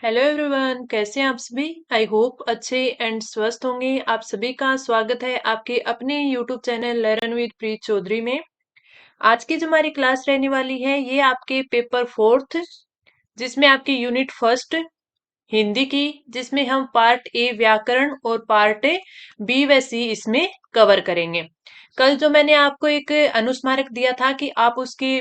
Hello everyone, कैसे हैं आप सभी। आई होप अच्छे एंड स्वस्थ होंगे। आप सभी का स्वागत है आपके अपने यूट्यूब चैनल लर्न विद प्रीत चौधरी में। आज की जो हमारी क्लास रहने वाली है ये आपके पेपर फोर्थ, जिसमें आपकी यूनिट फर्स्ट हिंदी की, जिसमें हम पार्ट ए व्याकरण और पार्ट बी व सी इसमें कवर करेंगे। कल जो मैंने आपको एक अनुस्मारक दिया था कि आप उसकी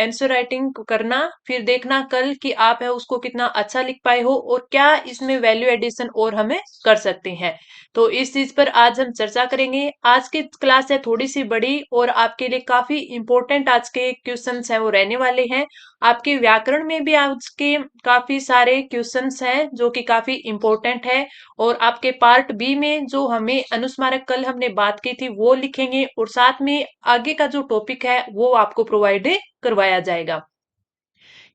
आंसर राइटिंग करना, फिर देखना कल कि आप है उसको कितना अच्छा लिख पाए हो और क्या इसमें वैल्यू एडिशन और हमें कर सकते हैं। तो इस चीज पर आज हम चर्चा करेंगे। आज की क्लास है थोड़ी सी बड़ी और आपके लिए काफी इंपॉर्टेंट आज के क्वेश्चंस हैं वो रहने वाले हैं। आपके व्याकरण में भी आज के काफी सारे क्वेश्चंस हैं जो कि काफी इंपॉर्टेंट है। और आपके पार्ट बी में जो हमें अनुस्मारक कल हमने बात की थी वो लिखेंगे और साथ में आगे का जो टॉपिक है वो आपको प्रोवाइड करवाया जाएगा।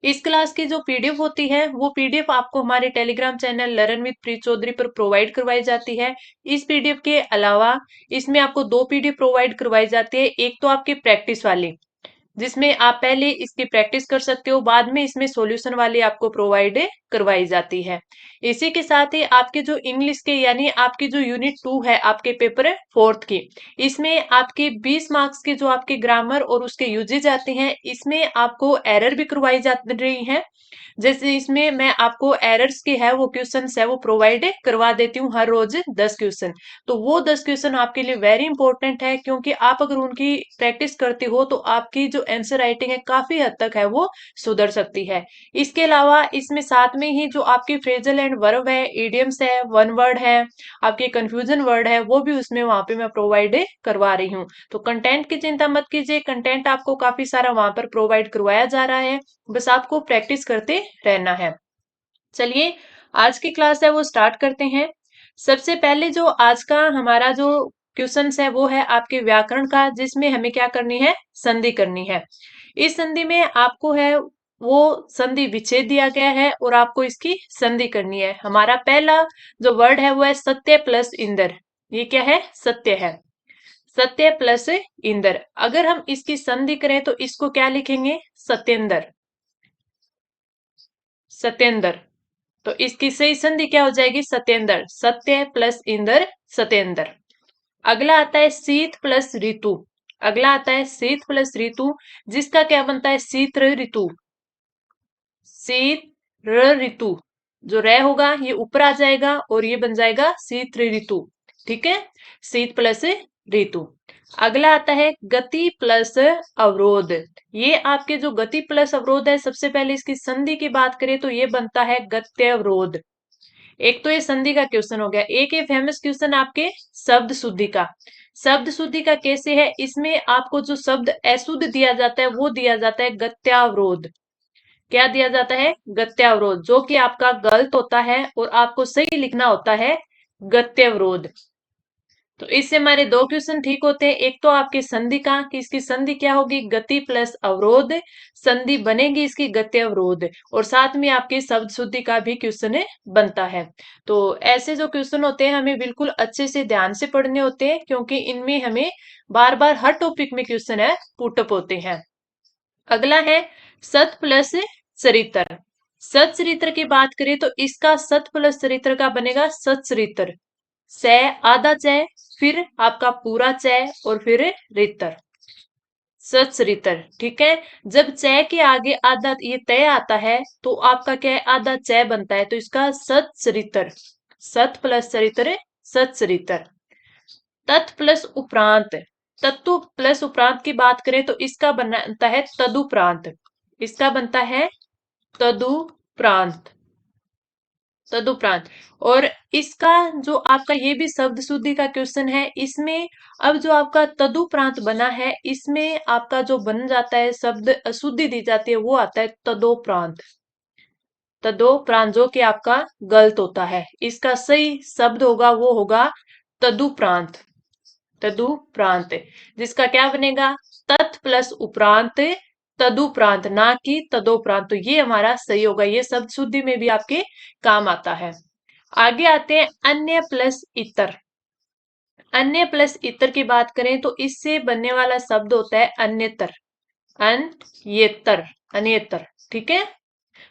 इस क्लास की जो पीडीएफ होती है वो पीडीएफ आपको हमारे टेलीग्राम चैनल लर्न विद प्रीत चौधरी पर प्रोवाइड करवाई जाती है। इस पीडीएफ के अलावा इसमें आपको दो पीडीएफ प्रोवाइड करवाई जाती है। एक तो आपकी प्रैक्टिस वाली, जिसमें आप पहले इसकी प्रैक्टिस कर सकते हो, बाद में इसमें सॉल्यूशन वाली आपको प्रोवाइड करवाई जाती है। इसी के साथ ही आपके जो इंग्लिश के यानी आपकी जो यूनिट 2 है आपके पेपर फोर्थ की, इसमें आपके 20 मार्क्स के जो आपके ग्रामर और उसके यूजेज आते हैं, इसमें आपको एरर भी करवाई जा रही है। जैसे इसमें मैं आपको एरर्स के है वो क्वेश्चन है वो प्रोवाइड करवा देती हूँ हर रोज 10 क्वेश्चन। तो वो 10 क्वेश्चन आपके लिए वेरी इंपॉर्टेंट है, क्योंकि आप अगर उनकी प्रैक्टिस करते हो तो आपकी जो आंसर राइटिंग है काफी हद तक है वो सुधर सकती है। इसके अलावा इसमें साथ में ही जो आपकी फ्रेजल एंड वर्ब है, इडियम्स है, वन वर्ड है, आपके कंफ्यूजन वर्ड है, वो भी उसमें वहां पे मैं प्रोवाइड करवा रही हूँ। तो कंटेंट की चिंता मत कीजिए, कंटेंट आपको काफी सारा वहां पर प्रोवाइड करवाया जा रहा है, बस आपको प्रैक्टिस करते रहना है। चलिए आज की क्लास है वो स्टार्ट करते हैं। सबसे पहले जो आज का हमारा जो क्वेश्चन है वो है आपके व्याकरण का, जिसमें हमें क्या करनी है, संधि करनी है। इस संधि में आपको है वो संधि विच्छेद दिया गया है और आपको इसकी संधि करनी है। हमारा पहला जो वर्ड है वो है सत्य प्लस इंदर। ये क्या है, सत्य है। सत्य प्लस इंदर, अगर हम इसकी संधि करें तो इसको क्या लिखेंगे, सत्येंदर। सत्येंदर। तो इसकी सही संधि क्या हो जाएगी, सत्येंदर। सत्य प्लस इंदर, सत्येंदर। अगला आता है शीत प्लस ऋतु। अगला आता है शीत प्लस ऋतु, जिसका क्या बनता है, शीत ऋतु। शीत ऋतु, जो रे होगा ये ऊपर आ जाएगा और ये बन जाएगा शीत ऋतु। ठीक है, शीत प्लस ऋतु। अगला आता है गति प्लस अवरोध। ये आपके जो गति प्लस अवरोध है, सबसे पहले इसकी संधि की बात करें तो ये बनता है गत्य अवरोध। एक तो ये संधि का क्वेश्चन हो गया। एक ये फेमस क्वेश्चन आपके शब्द शुद्धि का। शब्द शुद्धि का कैसे है, इसमें आपको जो शब्द अशुद्ध दिया जाता है वो दिया जाता है गत्यावरोध। क्या दिया जाता है, गत्यावरोध, जो कि आपका गलत होता है और आपको सही लिखना होता है गत्यावरोध। तो इससे हमारे दो क्वेश्चन ठीक होते हैं। एक तो आपके संधि का कि इसकी संधि क्या होगी, गति प्लस अवरोध। संधि बनेगी इसकी गति अवरोध, और साथ में आपके शब्द शुद्धि का भी क्वेश्चन बनता है। तो ऐसे जो क्वेश्चन होते हैं हमें बिल्कुल अच्छे से ध्यान से पढ़ने होते हैं, क्योंकि इनमें हमें बार बार हर टॉपिक में क्वेश्चन है पुटअप होते हैं। अगला है सत प्लस चरित्र। सत चरित्र की बात करें तो इसका सत प्लस चरित्र का बनेगा सत चरित्र। स आधा च, फिर आपका पूरा च और फिर रितर, सचरित्र। ठीक है, जब च के आगे आधा ये तय आता है तो आपका क्या है, आधा च बनता है, तो इसका सचरित्र। सत प्लस चरित्र, सचरित्र। तत् प्लस उपरांत। तत्व प्लस उपरांत की बात करें तो इसका बनता है तदुपरांत। इसका बनता है तदुपरांत। तदुपरांत। और इसका जो आपका ये भी शब्द शुद्धि का क्वेश्चन है, इसमें अब जो आपका तदुपरांत बना है, इसमें आपका जो बन जाता है शब्द अशुद्धि दी जाती है वो आता है तदोपरांत। तदोपरांत जो कि आपका गलत होता है, इसका सही शब्द होगा वो होगा तदुपरांत। तदुपरांत, जिसका क्या बनेगा, तत् प्लस उपरांत तदुपरांत, ना कि तदोपरांत। तो ये हमारा सही होगा, ये शब्द शुद्धि में भी आपके काम आता है। आगे आते हैं अन्य प्लस इतर। अन्य प्लस इतर की बात करें तो इससे बनने वाला शब्द होता है अन्यतर। अन्यतर, अन्यतर। ठीक है,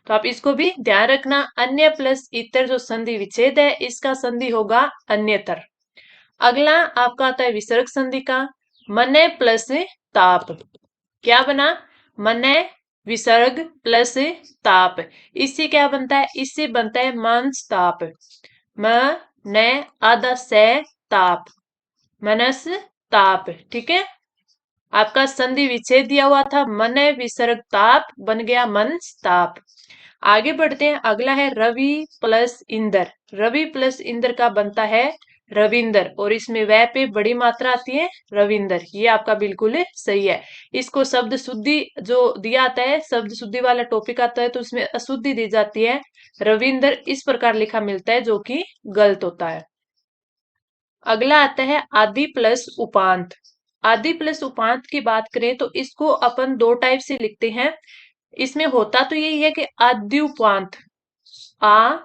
तो आप इसको भी ध्यान रखना। अन्य प्लस इतर जो संधि विच्छेद है इसका संधि होगा अन्यतर। अगला आपका आता है विसर्ग संधि का। मने प्लस ताप। क्या बना? मने विसर्ग प्लस ताप। इससे क्या बनता है? इससे बनता है मंस ताप। म ने आधा से ताप, मनस ताप। ठीक है, आपका संधि विच्छेद दिया हुआ था, मने विसर्ग ताप बन गया मंस ताप। आगे बढ़ते हैं, अगला है रवि प्लस इंदर। रवि प्लस इंदर का बनता है रविंदर, और इसमें वह पे बड़ी मात्रा आती है रविंदर। ये आपका बिल्कुल सही है। इसको शब्द शुद्धि जो दिया आता है, शब्द शुद्धि वाला टॉपिक आता है, तो उसमें अशुद्धि दी जाती है। रविंदर इस प्रकार लिखा मिलता है, जो कि गलत होता है। अगला आता है आदि प्लस उपांत। आदि प्लस उपांत की बात करें तो इसको अपन दो टाइप से लिखते हैं। इसमें होता तो यही है कि आदि उपांत, आ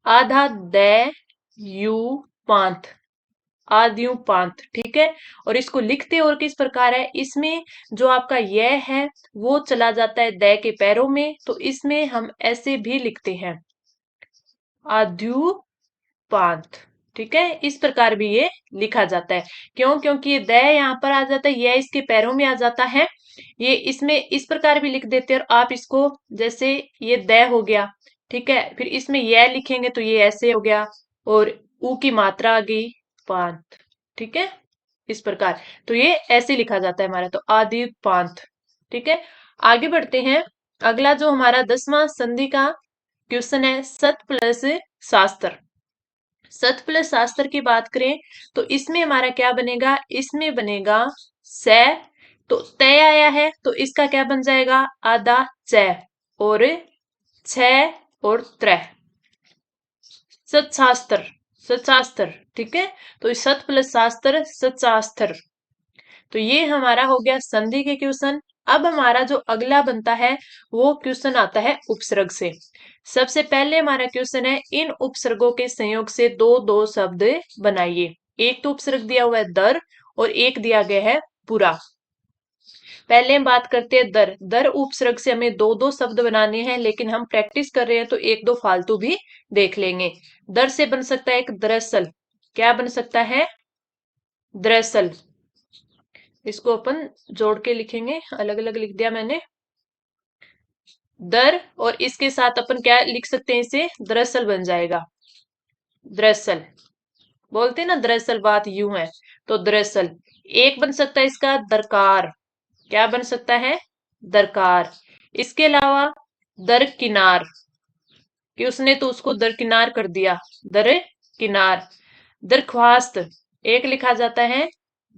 आधा द यू पांत, आद्यु पांत। ठीक है, और इसको लिखते और किस प्रकार है? इसमें जो आपका यह है वो चला जाता है द के पैरों में, तो इसमें हम ऐसे भी लिखते हैं आद्यु पांत। ठीक है, इस प्रकार भी ये लिखा जाता है। क्यों? क्योंकि ये द यहाँ पर आ जाता है, यह इसके पैरों में आ जाता है। ये इसमें इस प्रकार भी लिख देते हैं, और आप इसको जैसे ये द हो गया, ठीक है, फिर इसमें यह लिखेंगे तो ये ऐसे हो गया, और ऊ की मात्रा आ गई पांत। ठीक है, इस प्रकार तो ये ऐसे लिखा जाता है हमारा, तो आदि पांत। ठीक है, आगे बढ़ते हैं। अगला जो हमारा 10वां संधि का क्वेश्चन है, सत प्लस शास्त्र। सत प्लस शास्त्र की बात करें तो इसमें हमारा क्या बनेगा? इसमें बनेगा से, तो तय आया है तो इसका क्या बन जाएगा? आधा च, और छ और त्रय, सतशास्त्र, सतशास्त्र। ठीक है, तो सत प्लस शास्त्र, सतशास्त्र। तो ये हमारा हो गया संधि के क्वेश्चन। अब हमारा जो अगला बनता है वो क्वेश्चन आता है उपसर्ग से। सबसे पहले हमारा क्वेश्चन है, इन उपसर्गों के संयोग से दो दो शब्द बनाइए। एक तो उपसर्ग दिया हुआ है दर, और एक दिया गया है पूरा। पहले हम बात करते हैं दर। दर उपसर्ग से हमें दो दो शब्द बनाने हैं, लेकिन हम प्रैक्टिस कर रहे हैं तो एक दो फालतू भी देख लेंगे। दर से बन सकता है एक दरअसल। क्या बन सकता है? दरअसल। इसको अपन जोड़ के लिखेंगे, अलग अलग लिख दिया मैंने। दर, और इसके साथ अपन क्या लिख सकते हैं? इसे दरअसल बन जाएगा। दरअसल बोलते हैं ना, दरअसल बात यूं है, तो दरअसल। एक बन सकता है इसका दरकार। क्या बन सकता है? दरकार। इसके अलावा दरकिनार, कि उसने तो उसको दरकिनार कर दिया, दरकिनार। दरख्वास्त, एक लिखा जाता है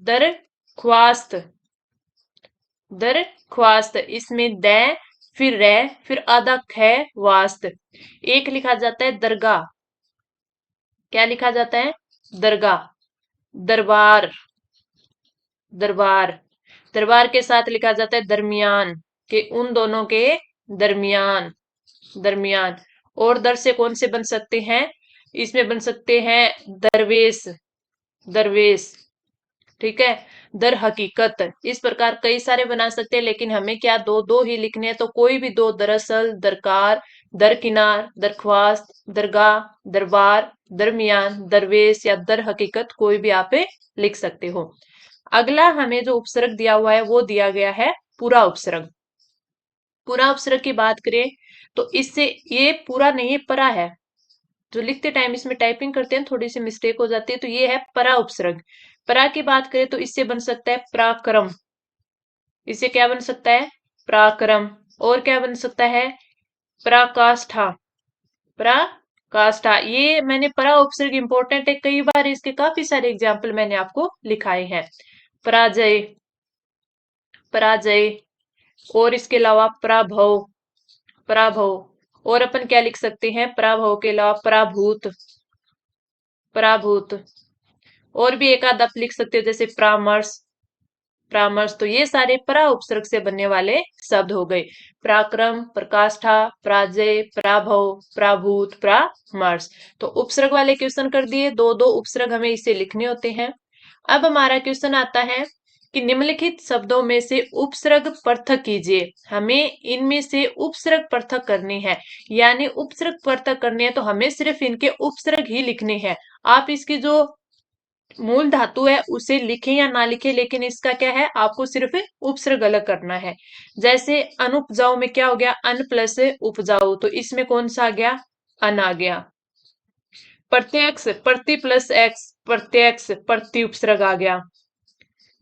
दरख्वास्त, दरख्वास्त। इसमें द, फिर रे, फिर आधा ख वास्त। एक लिखा जाता है दरगाह। क्या लिखा जाता है? दरगाह। दरबार, दरबार। दरबार के साथ लिखा जाता है दरमियान, के उन दोनों के दरमियान, दरमियान। और दर से कौन से बन सकते हैं? इसमें बन सकते हैं दरवेश, दरवेश। ठीक है, दर हकीकत। इस प्रकार कई सारे बना सकते हैं, लेकिन हमें क्या दो दो ही लिखने हैं, तो कोई भी दो, दरअसल, दरकार, दरकिनार, दरख्वास्त, दरगाह, दरबार, दरमियान, दरवेश या दर हकीकत, कोई भी आप लिख सकते हो। अगला हमें जो उपसर्ग दिया हुआ है वो दिया गया है पूरा उपसर्ग। पूरा उपसर्ग की बात करें तो इससे, ये पूरा नहीं है, परा है। जो लिखते टाइम इसमें टाइपिंग करते हैं थोड़ी सी मिस्टेक हो जाती है, तो ये है परा उपसर्ग। परा की बात करें तो इससे बन सकता है पराक्रम। इससे क्या बन सकता है? पराक्रम। और क्या बन सकता है? पराकाष्ठा, पराकाष्ठा। ये मैंने परा उपसर्ग इंपॉर्टेंट है, कई बार इसके काफी सारे एग्जाम्पल मैंने आपको लिखाए हैं। पराजय, पराजय। और इसके अलावा पराभव, पराभव। और अपन क्या लिख सकते हैं पराभव के अलावा? पराभूत, पराभूत। और भी एक आध आप लिख सकते हो, जैसे परामर्श, परामर्श। तो ये सारे परा उपसर्ग से बनने वाले शब्द हो गए। पराक्रम, प्रकाष्ठा, पराजय, पराभव, पराभूत, परामर्श। तो उपसर्ग वाले क्वेश्चन कर दिए, दो दो उपसर्ग हमें इसे लिखने होते हैं। अब हमारा क्वेश्चन आता है, कि निम्नलिखित शब्दों में से उपसर्ग पृथक कीजिए। हमें इनमें से उपसर्ग पृथक करनी है, यानी उपसर्ग पृथक करनी है तो हमें सिर्फ इनके उपसर्ग ही लिखने हैं। आप इसकी जो मूल धातु है उसे लिखें या ना लिखें, लेकिन इसका क्या है, आपको सिर्फ उपसर्ग अलग करना है। जैसे अनुपजाऊ में क्या हो गया, अन प्लस उपजाऊ, तो इसमें कौन सा आ गया, अन आ गया। प्रत्यक्ष, प्रति प्लस एक्स, प्रत्यक्ष, प्रति उपसर्ग आ गया।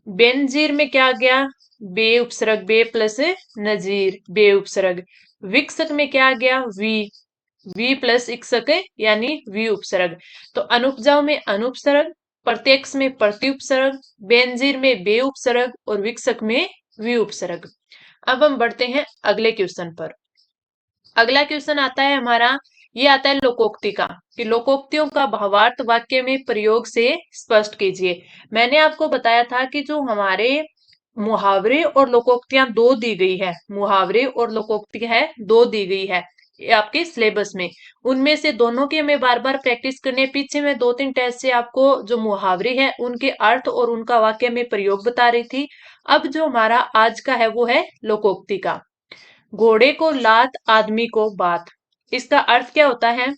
बेनजीर में क्या आ गया, बे उपसर्ग, बे प्लस नजीर, बे उपसर्ग। विकसक में क्या आ गया, वी प्लस इक्सक यानी वी उपसर्ग। तो अनुपजाऊ में अनुपसर्ग, प्रत्यक्ष में प्रति उपसर्ग, बेनजीर में बे उपसर्ग और विकसक में वी उपसर्ग। अब हम बढ़ते हैं अगले क्वेश्चन पर। अगला क्वेश्चन आता है हमारा, ये आता है लोकोक्ति का, कि लोकोक्तियों का भावार्थ वाक्य में प्रयोग से स्पष्ट कीजिए। मैंने आपको बताया था कि जो हमारे मुहावरे और लोकोक्तियां दो दी गई है, मुहावरे और लोकोक्ति है दो दी गई है ये आपके सिलेबस में, उनमें से दोनों की हमें बार बार प्रैक्टिस करनी है। पीछे मैं 2-3 टेस्ट से आपको जो मुहावरे है उनके अर्थ और उनका वाक्य में प्रयोग बता रही थी। अब जो हमारा आज का है वो है लोकोक्ति का। घोड़े को लात, आदमी को बात। इसका अर्थ क्या होता है,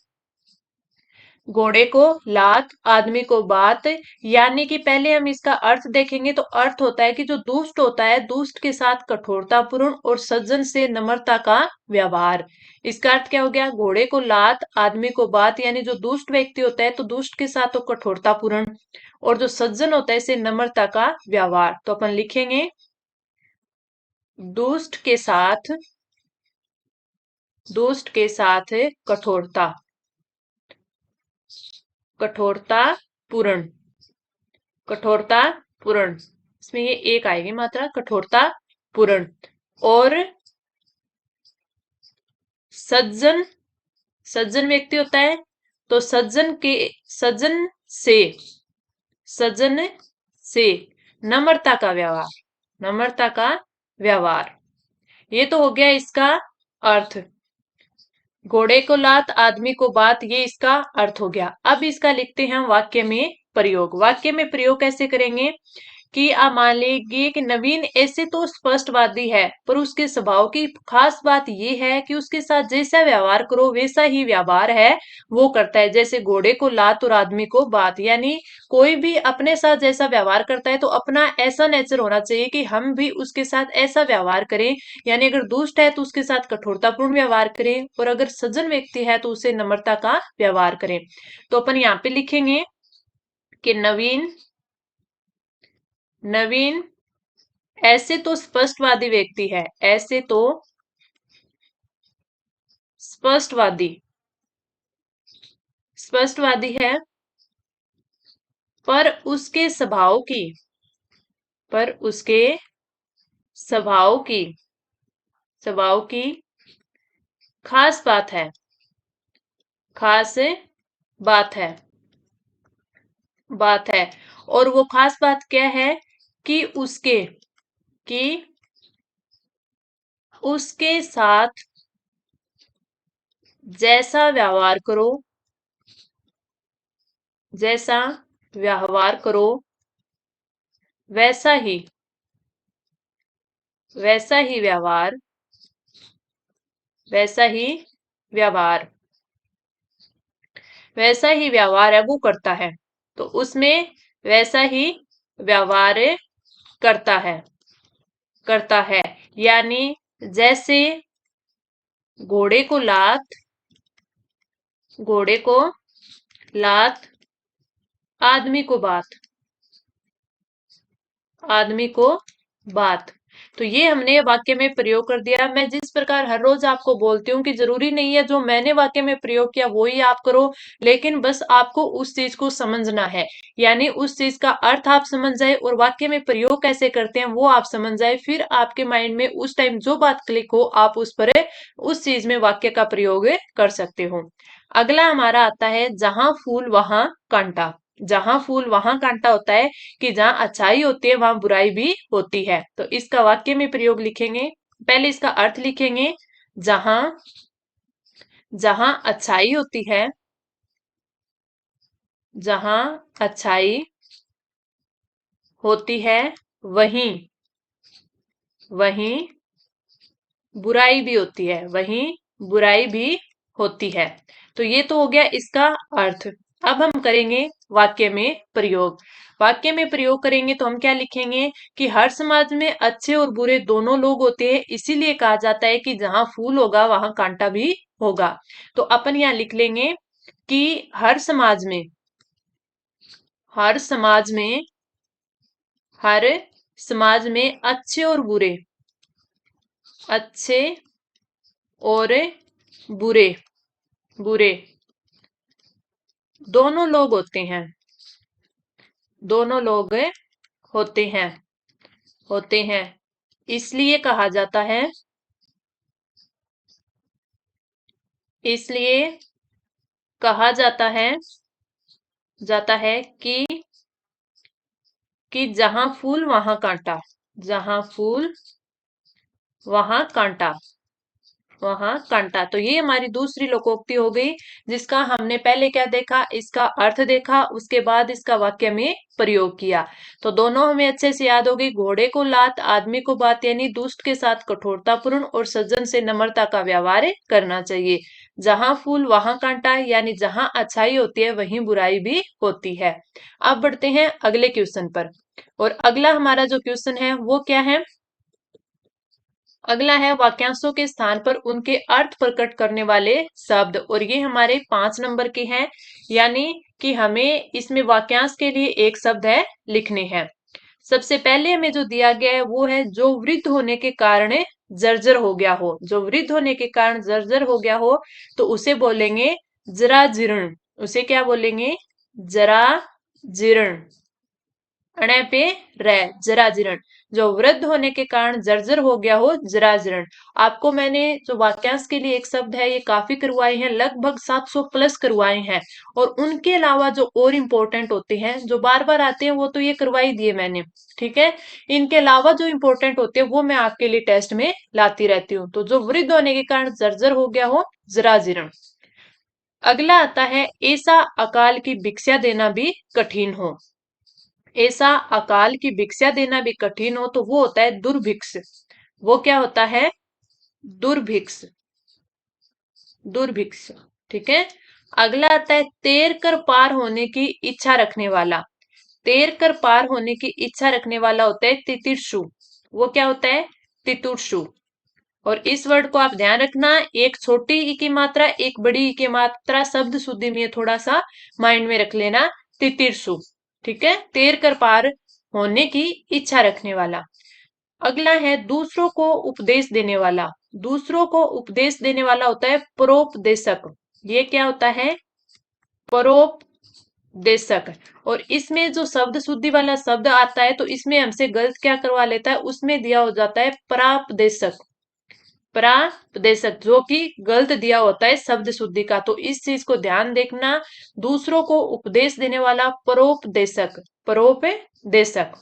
घोड़े को लात, आदमी को बात, यानी कि पहले हम इसका अर्थ देखेंगे तो अर्थ होता है कि जो दुष्ट होता है, दुष्ट के साथ कठोरतापूर्ण और सज्जन से नम्रता का व्यवहार। इसका अर्थ क्या हो गया, घोड़े को लात, आदमी को बात, यानी जो दुष्ट व्यक्ति होता है तो दुष्ट के साथ तो कठोरतापूर्ण, और जो सज्जन होता है इसे नम्रता का व्यवहार। तो अपन लिखेंगे दुष्ट के साथ, दुष्ट के साथ कठोरता, कठोरता पूर्ण, कठोरता पूर्ण, इसमें ये एक आएगी मात्रा, कठोरता पूर्ण। और सज्जन, सज्जन व्यक्ति होता है तो सज्जन के, सज्जन से, सज्जन से नम्रता का व्यवहार, नम्रता का व्यवहार। ये तो हो गया इसका अर्थ। घोड़े को लात, आदमी को बात, ये इसका अर्थ हो गया। अब इसका लिखते हैं हम वाक्य में प्रयोग। वाक्य में प्रयोग कैसे करेंगे कि आप मान लीजिए कि नवीन ऐसे तो स्पष्टवादी है, पर उसके स्वभाव की खास बात यह है कि उसके साथ जैसा व्यवहार करो वैसा ही व्यवहार है वो करता है। जैसे घोड़े को लात और आदमी को बात, यानी कोई भी अपने साथ जैसा व्यवहार करता है तो अपना ऐसा नेचर होना चाहिए कि हम भी उसके साथ ऐसा व्यवहार करें। यानी अगर दुष्ट है तो उसके साथ कठोरतापूर्ण व्यवहार करें, और अगर सज्जन व्यक्ति है तो उसे नम्रता का व्यवहार करें। तो अपन यहाँ पे लिखेंगे कि नवीन, नवीन ऐसे तो स्पष्टवादी व्यक्ति है, ऐसे तो स्पष्टवादी, स्पष्टवादी है, पर उसके स्वभाव की, पर उसके स्वभाव की, स्वभाव की खास बात है, खास बात है, बात है। और वो खास बात क्या है कि उसके, कि उसके साथ जैसा व्यवहार करो, जैसा व्यवहार करो वैसा ही, वैसा ही व्यवहार, वैसा ही व्यवहार, वैसा ही व्यवहार है वो करता है। तो उसमें वैसा ही व्यवहार करता है, करता है। यानी जैसे घोड़े को लात, घोड़े को लात, आदमी को बात, आदमी को बात। तो ये हमने वाक्य में प्रयोग कर दिया। मैं जिस प्रकार हर रोज आपको बोलती हूँ कि जरूरी नहीं है जो मैंने वाक्य में प्रयोग किया वो ही आप करो, लेकिन बस आपको उस चीज को समझना है, यानी उस चीज का अर्थ आप समझ जाए और वाक्य में प्रयोग कैसे करते हैं वो आप समझ जाए। फिर आपके माइंड में उस टाइम जो बात क्लिक हो आप उस पर, उस चीज में वाक्य का प्रयोग कर सकते हो। अगला हमारा आता है जहां फूल वहां कांटा। जहां फूल वहां कांटा होता है कि जहां अच्छाई होती है वहां बुराई भी होती है। तो इसका वाक्य में प्रयोग लिखेंगे, पहले इसका अर्थ लिखेंगे, जहां, जहां अच्छाई होती है, जहां अच्छाई होती है वहीं वहीं बुराई भी होती है, वहीं बुराई भी होती है। तो ये तो हो गया इसका अर्थ। अब हम करेंगे वाक्य में प्रयोग। वाक्य में प्रयोग करेंगे तो हम क्या लिखेंगे कि हर समाज में अच्छे और बुरे दोनों लोग होते हैं, इसीलिए कहा जाता है कि जहां फूल होगा वहां कांटा भी होगा। तो अपन यहाँ लिख लेंगे कि हर समाज में हर समाज में अच्छे और बुरे बुरे दोनों लोग होते हैं, दोनों लोग होते हैं होते हैं इसलिए कहा इसलिए कहा जाता है कि जहां फूल वहां कांटा, जहां फूल वहां कांटा, वहां कांटा। तो ये हमारी दूसरी लोकोक्ति हो गई, जिसका हमने पहले क्या देखा, इसका अर्थ देखा, उसके बाद इसका वाक्य में प्रयोग किया। तो दोनों हमें अच्छे से याद हो गई। घोड़े को लात, आदमी को बात, यानी दुष्ट के साथ कठोरतापूर्ण और सज्जन से नम्रता का व्यवहार करना चाहिए। जहां फूल वहां कांटा, यानी जहां अच्छाई होती है वहीं बुराई भी होती है। अब बढ़ते हैं अगले क्वेश्चन पर। और अगला हमारा जो क्वेश्चन है वो क्या है, अगला है वाक्यांशों के स्थान पर उनके अर्थ प्रकट करने वाले शब्द। और ये हमारे 5 नंबर के हैं, यानी कि हमें इसमें वाक्यांश के लिए एक शब्द है लिखने हैं। सबसे पहले हमें जो दिया गया है वो है जो वृद्ध होने के कारण जर्जर हो गया हो। जो वृद्ध होने के कारण जर्जर हो गया हो तो उसे बोलेंगे जरा जीर्ण। उसे क्या बोलेंगे, जरा जीर्ण। अणे पे रह, जरा जीर्ण। जो वृद्ध होने के कारण जर्जर हो गया हो, जरा जीर्ण। आपको मैंने जो वाक्यांश के लिए एक शब्द है ये काफी करवाए हैं, लगभग 700 प्लस करवाए हैं। और उनके अलावा जो और इम्पोर्टेंट होते हैं, जो बार बार आते हैं, वो तो ये करवाई दिए मैंने। ठीक है, इनके अलावा जो इम्पोर्टेंट होते हैं वो मैं आपके लिए टेस्ट में लाती रहती हूँ। तो जो वृद्ध होने के कारण जर्जर हो गया हो, जरा जीर्ण। अगला आता है ऐसा अकाल की भिक्षा देना भी कठिन हो। ऐसा अकाल की भिक्षा देना भी कठिन हो तो वो होता है दुर्भिक्ष। वो क्या होता है, दुर्भिक्ष, दुर्भिक्ष। ठीक है। अगला आता है तैर कर पार होने की इच्छा रखने वाला। तैर कर पार होने की इच्छा रखने वाला होता है तितिर्षु। वो क्या होता है, तितुर्षु। और इस वर्ड को आप ध्यान रखना, एक छोटी ई की मात्रा, एक बड़ी ई की मात्रा, शब्द शुद्धि में थोड़ा सा माइंड में रख लेना, तितिर्षु। ठीक है, तैर कर पार होने की इच्छा रखने वाला। अगला है दूसरों को उपदेश देने वाला। दूसरों को उपदेश देने वाला होता है परोपदेशक। ये क्या होता है, परोपदेशक। और इसमें जो शब्द शुद्धि वाला शब्द आता है तो इसमें हमसे गलत क्या करवा लेता है, उसमें दिया हो जाता है परापदेशक। परापदेशक जो कि गलत दिया होता है शब्द शुद्धि का, तो इस चीज को ध्यान देखना। दूसरों को उपदेश देने वाला परोपदेशक, परोपदेशक।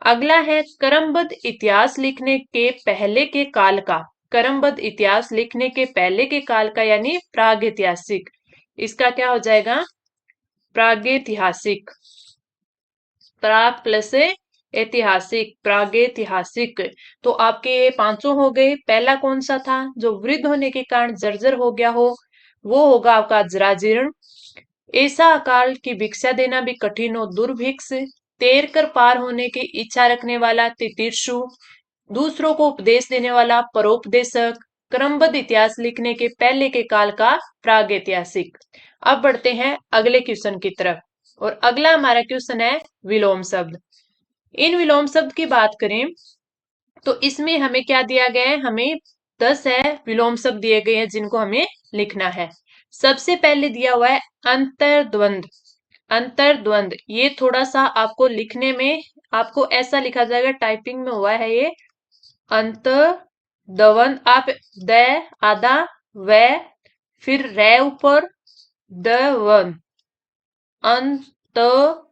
अगला है क्रमबद्ध इतिहास लिखने के पहले के काल का। क्रमबद्ध इतिहास लिखने के पहले के काल का यानी प्रागैतिहासिक। इसका क्या हो जाएगा, प्रागैतिहासिक। प्राग प्लस ऐतिहासिक, प्रागैतिहासिक। तो आपके ये पांचों हो गए। पहला कौन सा था, जो वृद्ध होने के कारण जर्जर हो गया हो, वो होगा आपका जराजीर्ण। ऐसा अकाल की भिक्षा देना भी कठिन हो, दुर्भिक्ष। तैर कर पार होने की इच्छा रखने वाला, तितीर्षु। दूसरों को उपदेश देने वाला, परोपदेशक। क्रमबद्ध इतिहास लिखने के पहले के काल का, प्रागैतिहासिक। अब बढ़ते हैं अगले क्वेश्चन की तरफ। और अगला हमारा क्वेश्चन है विलोम शब्द। इन विलोम शब्द की बात करें तो इसमें हमें क्या दिया गया है, हमें 10 है विलोम शब्द दिए गए हैं जिनको हमें लिखना है। सबसे पहले दिया हुआ है अंतर्द्वंद। अंतर्द्वंद ये थोड़ा सा आपको लिखने में, आपको ऐसा लिखा जाएगा, टाइपिंग में हुआ है ये अंतर्द्वंद। आप द आधा व फिर रे ऊपर द वन, अंत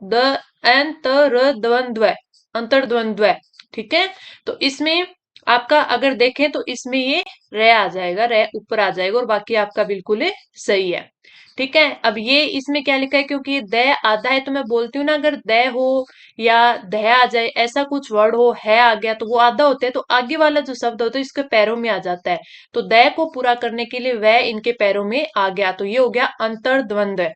द अंतर्द्वंद्व, अंतर्द्वंद्व। ठीक है, तो इसमें आपका अगर देखें तो इसमें ये रे आ जाएगा, रे ऊपर आ जाएगा और बाकी आपका बिल्कुल सही है। ठीक है, अब ये इसमें क्या लिखा है, क्योंकि ये द आधा है तो मैं बोलती हूँ ना, अगर द हो या ध आ जाए, ऐसा कुछ वर्ड हो, है आ गया तो वो आधा होते हैं, तो आगे वाला जो शब्द होता है इसके पैरों में आ जाता है। तो द को पूरा करने के लिए वह इनके पैरों में आ गया, तो ये हो गया अंतर्द्वंद।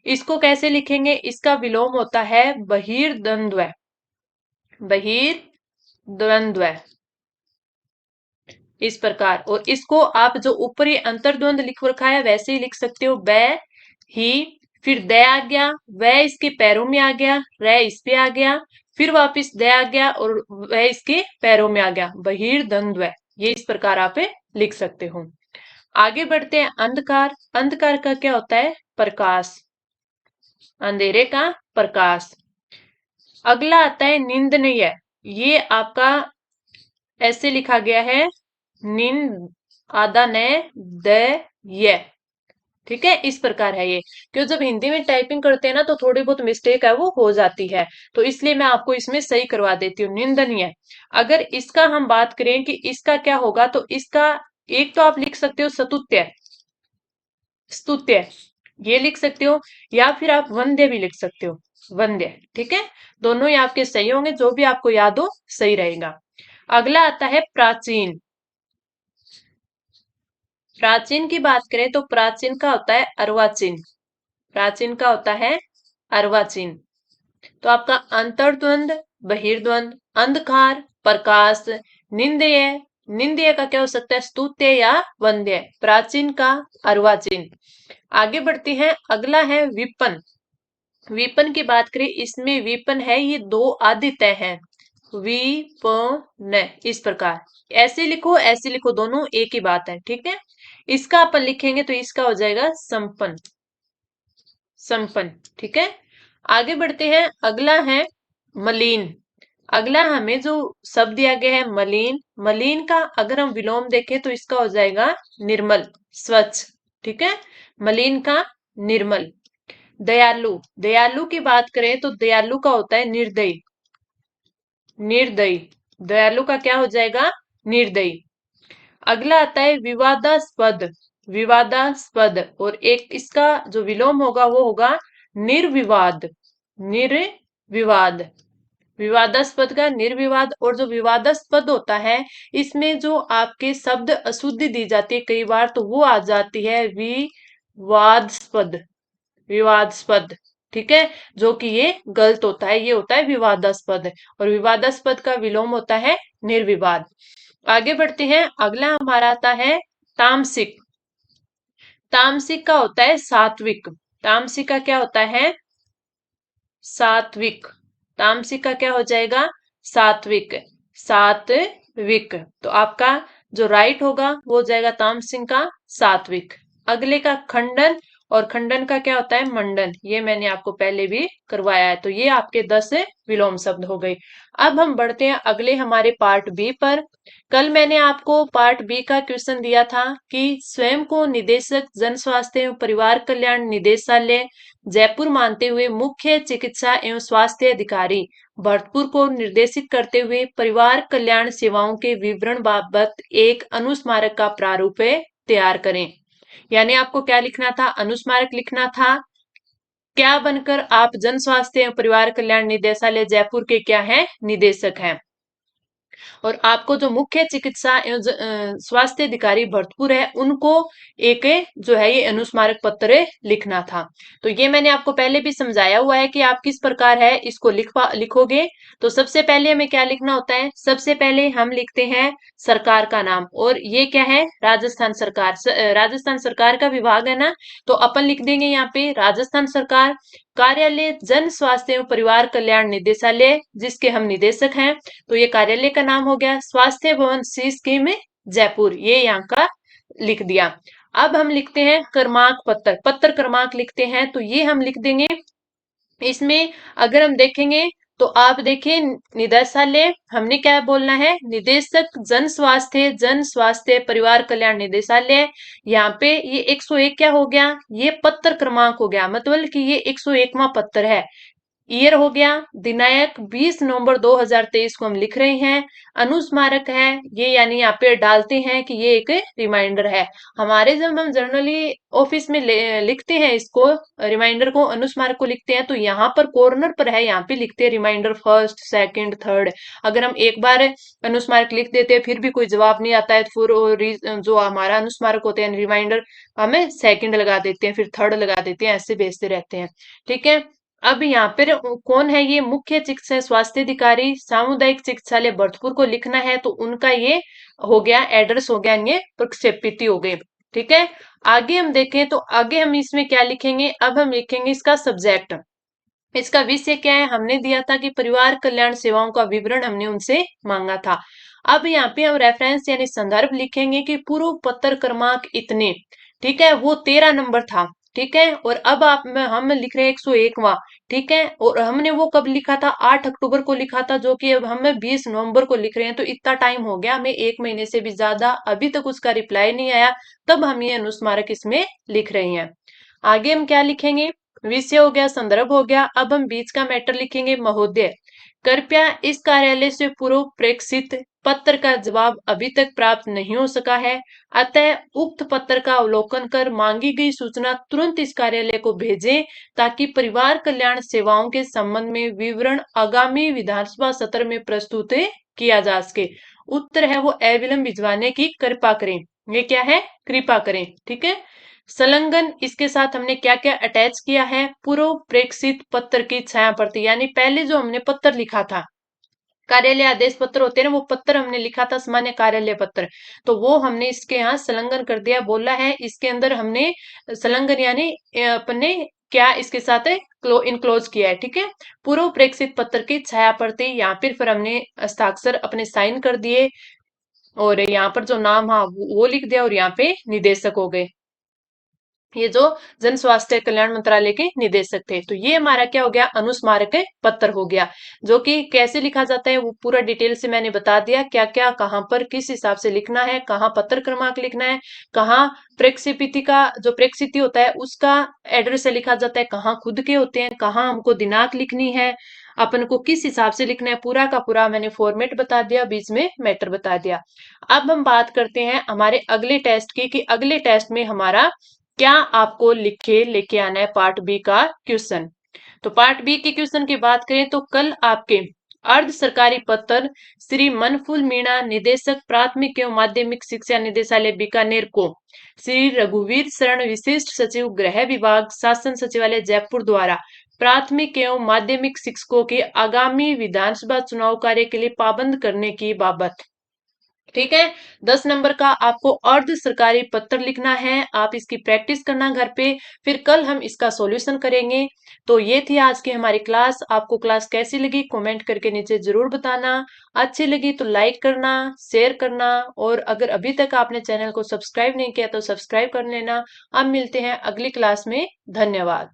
इसको कैसे लिखेंगे, इसका विलोम होता है बहिर्द्वंद्व। बहिर्द्वंद्व इस प्रकार। और इसको आप जो ऊपर ये अंतर्द्वंद लिख रखा है वैसे ही लिख सकते हो, बै ही, फिर द आ गया, वह इसके पैरों में आ गया, रे इस पे आ गया, फिर वापिस द आ गया और वह इसके पैरों में आ गया, बहिर्द्वंद्व। ये इस प्रकार आप लिख सकते हो। आगे बढ़ते हैं, अंधकार। अंधकार का क्या होता है, प्रकाश, अंधेरे का प्रकाश। अगला आता है निंदनीय। ये आपका ऐसे लिखा गया है, निंद आदा ने द ये। ठीक है, इस प्रकार है ये। क्यों, जब हिंदी में टाइपिंग करते हैं ना तो थोड़ी बहुत मिस्टेक है वो हो जाती है, तो इसलिए मैं आपको इसमें सही करवा देती हूँ, निंदनीय। अगर इसका हम बात करें कि इसका क्या होगा, तो इसका एक तो आप लिख सकते हो स्तुत्य, स्तुत्य ये लिख सकते हो, या फिर आप वंद्य भी लिख सकते हो, वंद्य। ठीक है, दोनों ही आपके सही होंगे, जो भी आपको याद हो सही रहेगा। अगला आता है प्राचीन। प्राचीन की बात करें तो प्राचीन का होता है अर्वाचीन। प्राचीन का होता है अर्वाचीन। तो आपका अंतर्द्वंद, बहिर्द्वंद, अंधकार, प्रकाश, निंदय। निंदय का क्या हो सकता है, स्तुत्य या वंद्य। प्राचीन का अर्वाचीन। आगे बढ़ते हैं, अगला है विपन। विपन की बात करें, इसमें विपन है ये दो आदित्य हैं, विपन इस प्रकार। ऐसे लिखो ऐसे लिखो, दोनों एक ही बात है। ठीक है, इसका अपन लिखेंगे तो इसका हो जाएगा संपन्न, संपन्न। ठीक है, आगे बढ़ते हैं, अगला है मलिन। अगला हमें जो शब्द दिया गया है मलिन, मलिन का अगर हम विलोम देखें तो इसका हो जाएगा निर्मल, स्वच्छ। ठीक है, मलिन का निर्मल। दयालु, दयालु की बात करें तो दयालु का होता है निर्दयी, निर्दयी। दयालु का क्या हो जाएगा, निर्दयी। अगला आता है विवादास्पद, विवादास्पद। और एक इसका जो विलोम होगा वो होगा निर्विवाद, निर्विवाद। विवादास्पद का निर्विवाद। और जो विवादास्पद होता है इसमें जो आपके शब्द अशुद्धि दी जाती है कई बार, तो वो आ जाती है विवादास्पद, विवादास्पद। ठीक है, जो कि ये गलत होता है, ये होता है विवादास्पद। और विवादास्पद का विलोम होता है निर्विवाद। आगे बढ़ते हैं, अगला हमारा आता है तामसिक। तामसिक का होता है सात्विक। तामसिक का क्या होता है, सात्विक। तामसिक का क्या हो जाएगा, सात्विक, सात्विक। तो आपका जो राइट होगा वो हो जाएगा तामसिक का सात्विक। अगले का खंडन। और खंडन का क्या होता है, मंडन। ये मैंने आपको पहले भी करवाया है। तो ये आपके 10 विलोम शब्द हो गए। अब हम बढ़ते हैं अगले हमारे पार्ट बी पर। कल मैंने आपको पार्ट बी का क्वेश्चन दिया था कि स्वयं को निदेशक जन स्वास्थ्य एवं परिवार कल्याण निदेशालय जयपुर मानते हुए मुख्य चिकित्सा एवं स्वास्थ्य अधिकारी भरतपुर को निर्देशित करते हुए परिवार कल्याण सेवाओं के विवरण बाबत एक अनुस्मारक का प्रारूप तैयार करें। यानी आपको क्या लिखना था, अनुस्मारक लिखना था। क्या बनकर, आप जन स्वास्थ्य एवं परिवार कल्याण निदेशालय जयपुर के क्या है, निदेशक हैं। और आपको जो मुख्य चिकित्सा एवं स्वास्थ्य अधिकारी भरतपुर है उनको एक जो है ये अनुस्मारक पत्र लिखना था। तो ये मैंने आपको पहले भी समझाया हुआ है कि आप किस प्रकार है इसको लिखोगे। तो सबसे पहले हमें क्या लिखना होता है, सबसे पहले हम लिखते हैं सरकार का नाम। और ये क्या है, राजस्थान सरकार। राजस्थान सरकार का विभाग है ना, तो अपन लिख देंगे यहाँ पे राजस्थान सरकार। कार्यालय जन स्वास्थ्य एवं परिवार कल्याण निदेशालय, जिसके हम निदेशक हैं। तो ये कार्यालय का नाम हो गया। स्वास्थ्य भवन सी स्कीम जयपुर, ये यहाँ का लिख दिया। अब हम लिखते हैं क्रमांक पत्र, पत्र क्रमांक लिखते हैं। तो ये हम लिख देंगे। इसमें अगर हम देखेंगे तो आप देखिए निदेशालय, हमने क्या बोलना है, निदेशक जन स्वास्थ्य परिवार कल्याण निदेशालय। यहाँ पे ये 101 क्या हो गया, ये पत्र क्रमांक हो गया, मतलब कि ये 101वां पत्र है। ईयर हो गया, दिनांक 20 नवंबर 2023 को हम लिख रहे हैं। अनुस्मारक है ये, यानी यहाँ पे डालते हैं कि ये एक रिमाइंडर है। हमारे जब हम जनरली ऑफिस में लिखते हैं इसको, रिमाइंडर को, अनुस्मारक को लिखते हैं, तो यहाँ पर कॉर्नर पर है, यहाँ पे लिखते हैं रिमाइंडर फर्स्ट, सेकंड, थर्ड। अगर हम एक बार अनुस्मारक लिख देते हैं फिर भी कोई जवाब नहीं आता है, तो फिर जो हमारा अनुस्मारक होते हैं रिमाइंडर, हमें सेकंड लगा देते हैं, फिर थर्ड लगा देते हैं, ऐसे भेजते रहते हैं। ठीक है। अब यहाँ पर कौन है ये? मुख्य चिकित्सा स्वास्थ्य अधिकारी सामुदायिक चिकित्सालय भरतपुर को लिखना है, तो उनका ये हो गया, एड्रेस हो गया, ये प्रक्षेपित हो गए। ठीक है। आगे हम देखें तो आगे हम इसमें क्या लिखेंगे? अब हम लिखेंगे इसका सब्जेक्ट। इसका विषय क्या है? हमने दिया था कि परिवार कल्याण सेवाओं का विवरण हमने उनसे मांगा था। अब यहाँ पे हम रेफरेंस यानी संदर्भ लिखेंगे कि पूर्व पत्र क्रमांक इतने, ठीक है, वो 13 नंबर था। ठीक है। और अब हम लिख रहे हैं 101वां। ठीक है। और हमने वो कब लिखा था? 8 अक्टूबर को लिखा था, जो कि अब हम 20 नवंबर को लिख रहे हैं, तो इतना टाइम हो गया हमें, 1 महीने से भी ज्यादा, अभी तक उसका रिप्लाई नहीं आया, तब हम ये अनुस्मारक इसमें लिख रहे हैं। आगे हम क्या लिखेंगे? विषय हो गया, संदर्भ हो गया। अब हम बीच का मैटर लिखेंगे, महोदय कृपया इस कार्यालय से पूर्व प्रेषित पत्र का जवाब अभी तक प्राप्त नहीं हो सका है, अतः उक्त पत्र का अवलोकन कर मांगी गई सूचना तुरंत इस कार्यालय को भेजें, ताकि परिवार कल्याण सेवाओं के संबंध में विवरण आगामी विधानसभा सत्र में प्रस्तुत किया जा सके। उत्तर है वो अविलंब भिजवाने की कृपा करें। ये क्या है? कृपा करें। ठीक है। संलग्न इसके साथ हमने क्या क्या अटैच किया है? पूर्व प्रेषित पत्र की छाया प्रति, यानी पहले जो हमने पत्र लिखा था, कार्यालय आदेश पत्र होते हैं ना, वो पत्र हमने लिखा था, सामान्य कार्यालय पत्र, तो वो हमने इसके यहाँ संलग्न कर दिया। बोला है इसके अंदर हमने संलग्न यानी अपने क्या इसके साथ इनक्लोज किया है। ठीक है। पूर्व प्रेषित पत्र की छाया प्रति, यहाँ फिर हमने हस्ताक्षर अपने साइन कर दिए, और यहाँ पर जो नाम, हाँ, वो लिख दिया, और यहाँ पे निदेशक हो गए, ये जो जन स्वास्थ्य कल्याण मंत्रालय के निदेशक थे। तो ये हमारा क्या हो गया? अनुस्मारक पत्र हो गया, जो कि कैसे लिखा जाता है वो पूरा डिटेल से मैंने बता दिया, क्या क्या कहाँ पर किस हिसाब से लिखना है, कहाँ पत्र क्रमांक लिखना है, कहाँ प्रेक्षिपति का जो प्रेक्षिति होता है उसका एड्रेस से लिखा जाता है, कहाँ खुद के होते हैं, कहाँ हमको दिनांक लिखनी है, अपन को किस हिसाब से लिखना है, पूरा का पूरा मैंने फॉर्मेट बता दिया, बीच में मैटर बता दिया। अब हम बात करते हैं हमारे अगले टेस्ट की, कि अगले टेस्ट में हमारा क्या आपको लेके आना है पार्ट बी का क्वेश्चन। तो पार्ट बी के क्वेश्चन की बात करें तो कल आपके अर्ध सरकारी पत्र श्री मनफुल मीणा, निदेशक प्राथमिक एवं माध्यमिक शिक्षा निदेशालय बीकानेर को श्री रघुवीर शरण, विशिष्ट सचिव गृह विभाग, शासन सचिवालय जयपुर द्वारा प्राथमिक एवं माध्यमिक शिक्षकों के आगामी विधानसभा चुनाव कार्य के लिए पाबंद करने की बाबत। ठीक है। 10 नंबर का आपको अर्ध सरकारी पत्र लिखना है, आप इसकी प्रैक्टिस करना घर पे, फिर कल हम इसका सॉल्यूशन करेंगे। तो ये थी आज की हमारी क्लास। आपको क्लास कैसी लगी कमेंट करके नीचे जरूर बताना। अच्छी लगी तो लाइक करना, शेयर करना, और अगर अभी तक आपने चैनल को सब्सक्राइब नहीं किया तो सब्सक्राइब कर लेना। अब मिलते हैं अगली क्लास में। धन्यवाद।